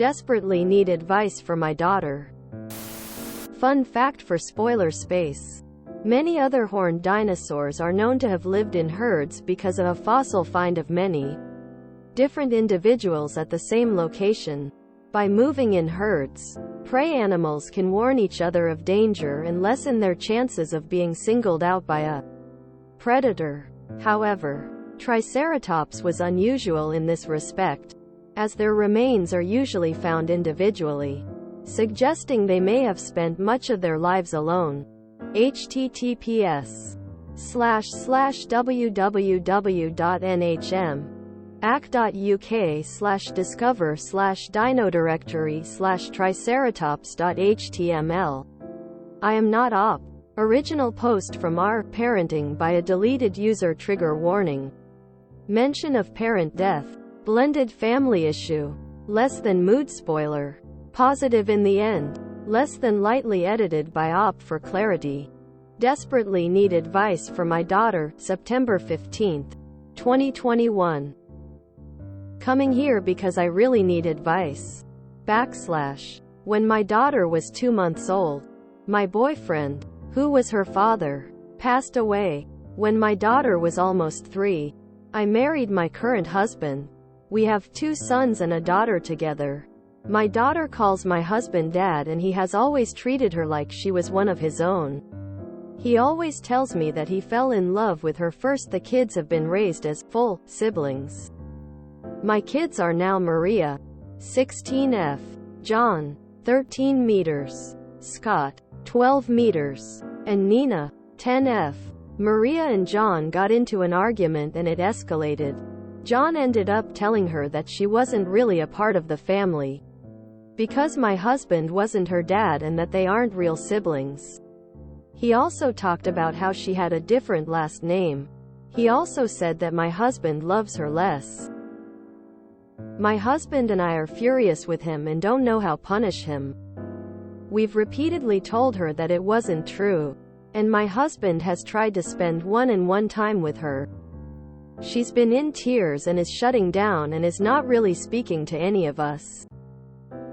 Desperately need advice for my daughter. Fun fact for spoiler space. Many other horned dinosaurs are known to have lived in herds because of a fossil find of many different individuals at the same location. By moving in herds, prey animals can warn each other of danger and lessen their chances of being singled out by a predator. However, Triceratops was unusual in this respect, as their remains are usually found individually, suggesting they may have spent much of their lives alone. https://www.nhm.ac.discover/dinodirectory/triceratops.html. I am not op. Original post from R. Parenting by a deleted user. Trigger warning. Mention of parent death. Blended family issue. Less than mood spoiler. Positive in the end. Less than lightly edited by op for clarity. Desperately need advice for my daughter. September 15, 2021. Coming here because I really need advice. When my daughter was 2 months old, my boyfriend, who was her father, passed away. When my daughter was almost 3, I married my current husband. We have 2 sons and a daughter together. My daughter calls my husband dad, and he has always treated her like she was one of his own. He always tells me that he fell in love with her first. The kids have been raised as full siblings. My kids are now Maria, 16F, John, 13 meters, Scott, 12 meters, and Nina, 10F. Maria and John got into an argument and it escalated. John ended up telling her that she wasn't really a part of the family, because my husband wasn't her dad and that they aren't real siblings. He also talked about how she had a different last name. He also said that my husband loves her less. My husband and I are furious with him and don't know how to punish him. We've repeatedly told her that it wasn't true, and my husband has tried to spend one-on-one time with her. She's been in tears and is shutting down and is not really speaking to any of us.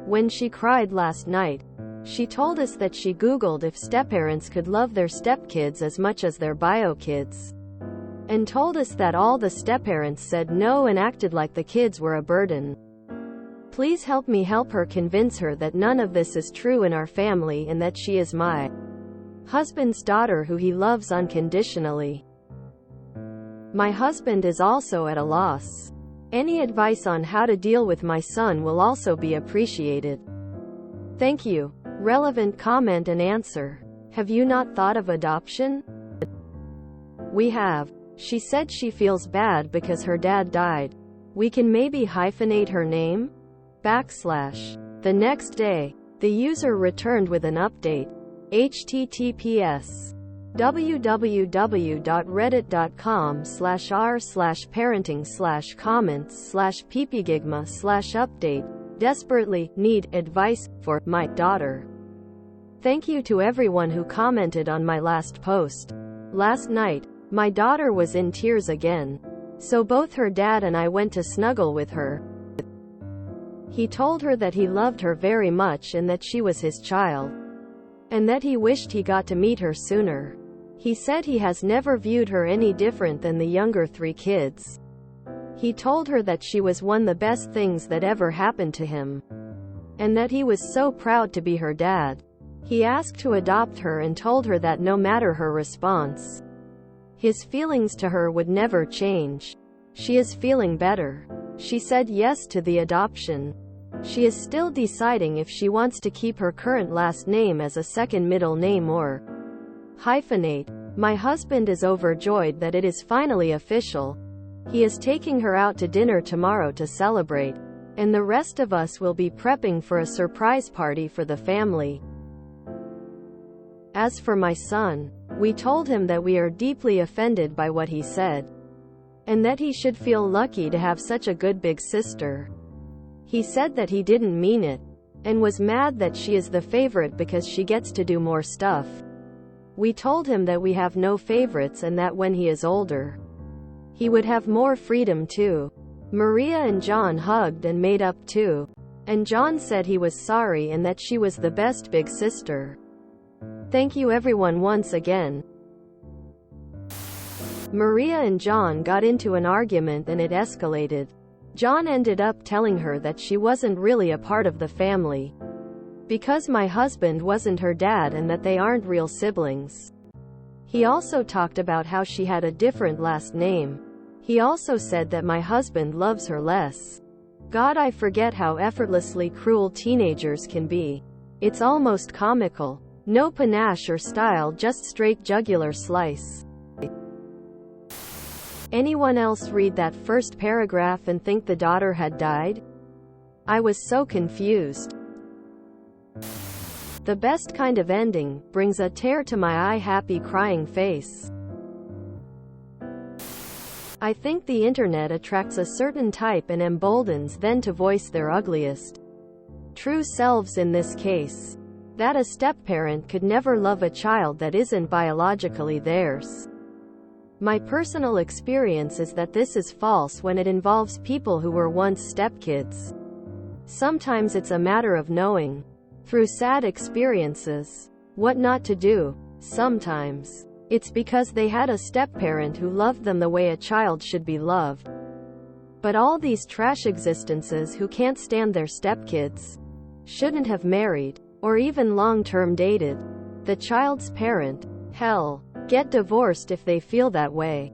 When she cried last night, she told us that she Googled if stepparents could love their stepkids as much as their bio kids, and told us that all the stepparents said no and acted like the kids were a burden. Please help me help her convince her that none of this is true in our family and that she is my husband's daughter who he loves unconditionally. My husband is also at a loss. Any advice on how to deal with my son will also be appreciated. Thank you. Relevant comment and answer. Have you not thought of adoption? We have. She said she feels bad because her dad died. We can maybe hyphenate her name? The next day, the user returned with an update. https www.reddit.com/r/parenting/comments/ppgigma/update. Desperately need advice for my daughter. Thank you to everyone who commented on my last post. Last night, my daughter was in tears again, so both her dad and I went to snuggle with her. He told her that he loved her very much and that she was his child, and that he wished he got to meet her sooner. He said he has never viewed her any different than the younger 3 kids. He told her that she was one of the best things that ever happened to him, and that he was so proud to be her dad. He asked to adopt her and told her that no matter her response, his feelings to her would never change. She is feeling better. She said yes to the adoption. She is still deciding if she wants to keep her current last name as a second middle name or hyphenate. My husband is overjoyed that it is finally official. He is taking her out to dinner tomorrow to celebrate, and the rest of us will be prepping for a surprise party for the family. As for my son, we told him that we are deeply offended by what he said, and that he should feel lucky to have such a good big sister. He said that he didn't mean it, and was mad that she is the favorite because she gets to do more stuff. We told him that we have no favorites and that when he is older, he would have more freedom too. Maria and John hugged and made up too. And John said he was sorry and that she was the best big sister. Thank you everyone once again. Maria and John got into an argument and it escalated. John ended up telling her that she wasn't really a part of the family, because my husband wasn't her dad and that they aren't real siblings. He also talked about how she had a different last name. He also said that my husband loves her less. God, I forget how effortlessly cruel teenagers can be. It's almost comical. No panache or style, just straight jugular slice. Anyone else read that first paragraph and think the daughter had died? I was so confused. The best kind of ending brings a tear to my eye, happy crying face. I think the internet attracts a certain type and emboldens them to voice their ugliest true selves in this case. That a step-parent could never love a child that isn't biologically theirs. My personal experience is that this is false when it involves people who were once stepkids. Sometimes it's a matter of knowing, through sad experiences, what not to do. Sometimes it's because they had a step-parent who loved them the way a child should be loved. But all these trash existences who can't stand their stepkids shouldn't have married, or even long-term dated, the child's parent. Hell, get divorced if they feel that way.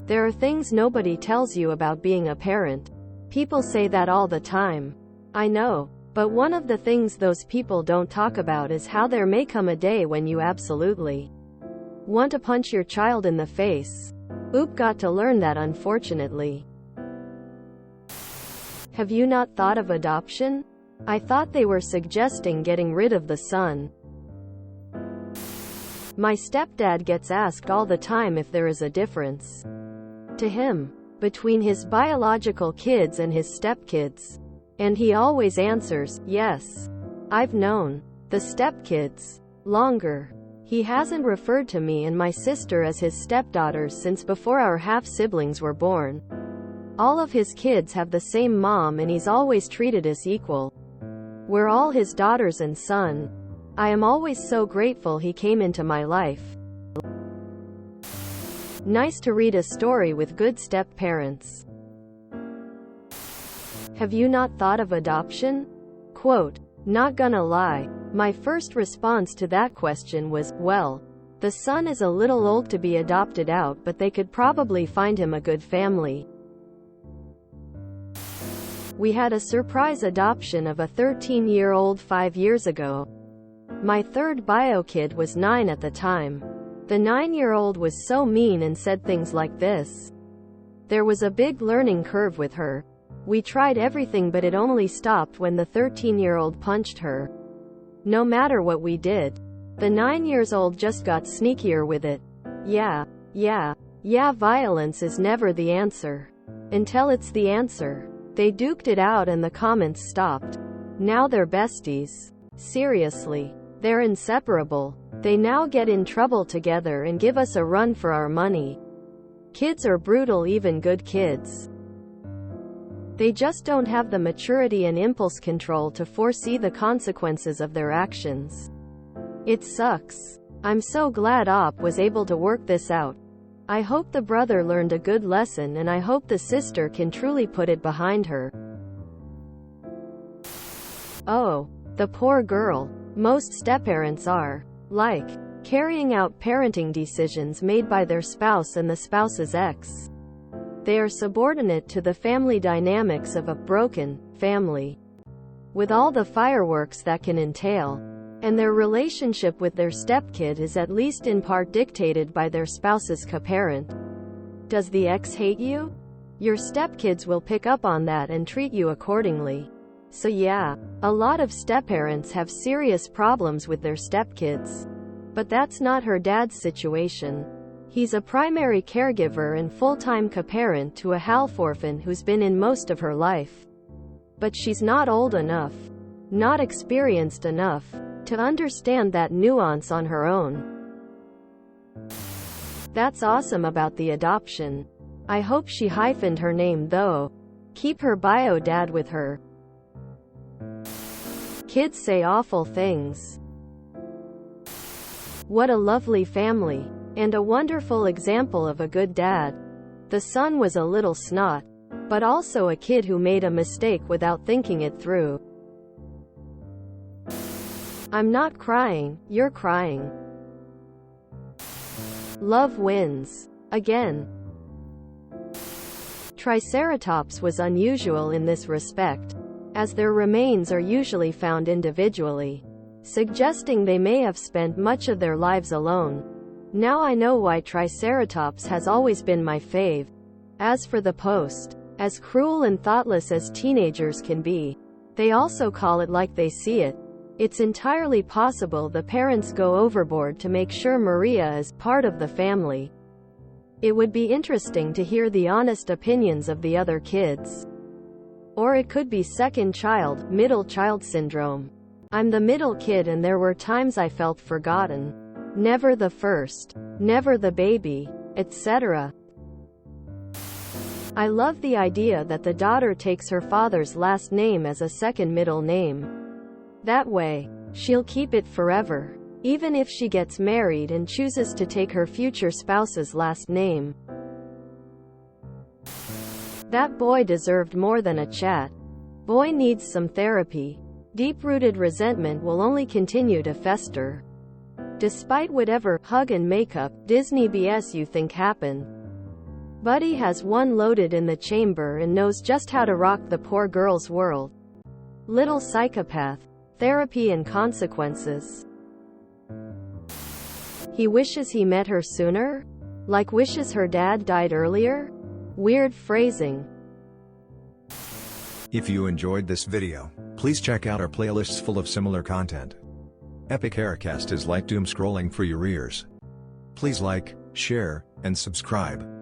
There are things nobody tells you about being a parent. People say that all the time. I know. But one of the things those people don't talk about is how there may come a day when you absolutely want to punch your child in the face. Oop, got to learn that, unfortunately. Have you not thought of adoption? I thought they were suggesting getting rid of the son. My stepdad gets asked all the time if there is a difference to him between his biological kids and his stepkids. And he always answers, yes. I've known the stepkids longer. He hasn't referred to me and my sister as his stepdaughters since before our half-siblings were born. All of his kids have the same mom and he's always treated us equal. We're all his daughters and son. I am always so grateful he came into my life. Nice to read a story with good step-parents. Have you not thought of adoption? Quote, not gonna lie. My first response to that question was, well, the son is a little old to be adopted out, but they could probably find him a good family. We had a surprise adoption of a 13-year-old 5 years ago. My third bio kid was 9 at the time. The 9-year-old was so mean and said things like this. There was a big learning curve with her. We tried everything but it only stopped when the 13-year-old punched her. No matter what we did, the 9-year-old just got sneakier with it. Yeah, violence is never the answer. Until it's the answer. They duked it out and the comments stopped. Now they're besties. Seriously. They're inseparable. They now get in trouble together and give us a run for our money. Kids are brutal, even good kids. They just don't have the maturity and impulse control to foresee the consequences of their actions. It sucks. I'm so glad Op was able to work this out. I hope the brother learned a good lesson and I hope the sister can truly put it behind her. Oh, the poor girl. Most stepparents are like carrying out parenting decisions made by their spouse and the spouse's ex. They are subordinate to the family dynamics of a broken family, with all the fireworks that can entail. And their relationship with their stepkid is at least in part dictated by their spouse's co-parent. Does the ex hate you? Your stepkids will pick up on that and treat you accordingly. So yeah, a lot of stepparents have serious problems with their stepkids. But that's not her dad's situation. He's a primary caregiver and full-time co-parent to a half orphan who's been in most of her life. But she's not old enough, not experienced enough, to understand that nuance on her own. That's awesome about the adoption. I hope she hyphened her name though. Keep her bio dad with her. Kids say awful things. What a lovely family. And a wonderful example of a good dad. The son was a little snot, but also a kid who made a mistake without thinking it through. I'm not crying, you're crying. Love wins. Again. Triceratops was unusual in this respect, as their remains are usually found individually, suggesting they may have spent much of their lives alone. Now I know why Triceratops has always been my fave. As for the post, as cruel and thoughtless as teenagers can be, they also call it like they see it. It's entirely possible the parents go overboard to make sure Maria is part of the family. It would be interesting to hear the honest opinions of the other kids. Or it could be second child, middle child syndrome. I'm the middle kid and there were times I felt forgotten. Never the first, never the baby, etc. I love the idea that the daughter takes her father's last name as a second middle name. That way, she'll keep it forever, even if she gets married and chooses to take her future spouse's last name. That boy deserved more than a chat. Boy needs some therapy. Deep-rooted resentment will only continue to fester. Despite whatever hug and makeup Disney BS you think happened, Buddy has one loaded in the chamber and knows just how to rock the poor girl's world. Little psychopath. Therapy and consequences. He wishes he met her sooner? Like wishes her dad died earlier? Weird phrasing. If you enjoyed this video, please check out our playlists full of similar content. Epic Haircast is like doom scrolling for your ears. Please like, share, and subscribe.